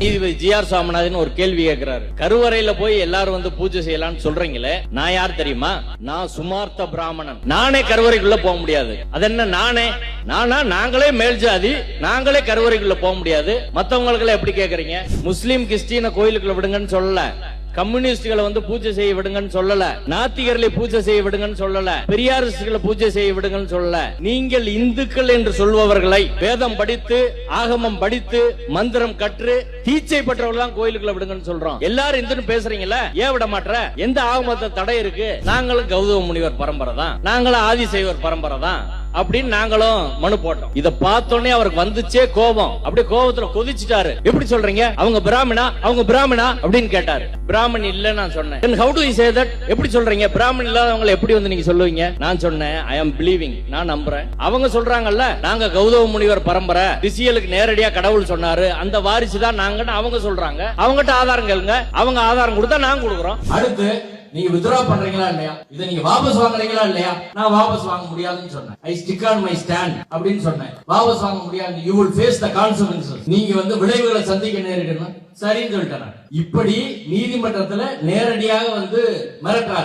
நீதிபதி ஜி.ஆர். சாமிநாதன் ஒரு கேள்வி கேட்கிறாரு. கருவறையில போய் எல்லாரும் வந்து பூஜை செய்யலாம்னு சொல்றீங்களே, நான் யார் தெரியுமா? நான் சுமார்த்த பிராமணன். நானே கருவறைக்குள்ள போக முடியாது. அது என்ன நானே? நாங்களே மேல் ஜாதி, நாங்களே கருவறைக்குள்ள போக முடியாது. மத்தவங்களுக்கு எப்படி கேக்குறீங்க? முஸ்லீம் கிறிஸ்டியனை கோயிலுக்குள்ள விடுங்கன்னு சொல்லல, கம்யூனிஸ்டுகளை வந்து பூஜை செய்ய விடுங்கன்னு சொல்லல, நாத்திகர்களை பூஜை செய்ய விடுங்கன்னு சொல்லல, பெரியாரிஸ்டுகளை பூஜை செய்ய விடுங்கன்னு சொல்லல. நீங்கள் இந்துக்கள் என்று சொல்பவர்களை வேதம் படித்து, ஆகமம் படித்து, மந்திரம் கற்று, தீட்சை பெற்றவர்கள் கோயிலுக்குள்ள விடுங்கன்னு சொல்றோம். எல்லாரும் இந்துன்னு பேசுறீங்களா? ஏன் விட மாட்டற? எந்த ஆகமத்தை தடை இருக்கு? நாங்களும் கௌதம முனிவர் பரம்பரை தான், நாங்களும் ஆதிசைவர் பரம்பரை தான் அப்படின்னு நாங்களும் மனு போட்டோம். இத பார்த்தோன்னே அவருக்கு வந்துச்சே கோபம். அப்படியே கோபத்துல கொதிச்சுட்டாரு. எப்படி சொல்றீங்க? அவங்க பிராமணா அப்படின்னு கேட்டாரு. பிராமணன் இல்ல நான் சொன்னேன். How do you say that? எப்படி சொல்றீங்க? பிராமணன் இல்லாதவங்களை எப்படி வந்து நீங்க சொல்லுவீங்க? நான் சொன்னேன், I am believing, நான் நம்புறேன். அவங்க சொல்றாங்கல்ல, நாங்க கௌதம முனிவர் பரம்பரை, ரிஷிகளுக்கு நேரடியா கடவுள் சொன்னாரு, அந்த வாரிசு தான் நாங்கன்னு அவங்க சொல்றாங்க. அவங்ககிட்ட ஆதாரம் கேளுங்க. அவங்க ஆதாரம் கொடுத்தா நாங்க கொடுக்குறோம். அடுத்து நீங்க வித்ரா பண்றீங்களா இல்லையா? இதை நீங்க வாபஸ் வாங்குறீங்களா இல்லையா? நான் வாபஸ் வாங்க முடியாதுன்னு சொன்னேன். I stick on my stand அப்படின்னு சொன்னேன். வாபஸ் வாங்க முடியாது. You will face the consequences. நீங்க வந்து விளைவுகளை சந்திக்க நேரிடணும். சரின்னு சொல்லிட்டேன். இப்படி நீதிமன்றத்துல நேரடியாக வந்து மிரட்டுறாரு.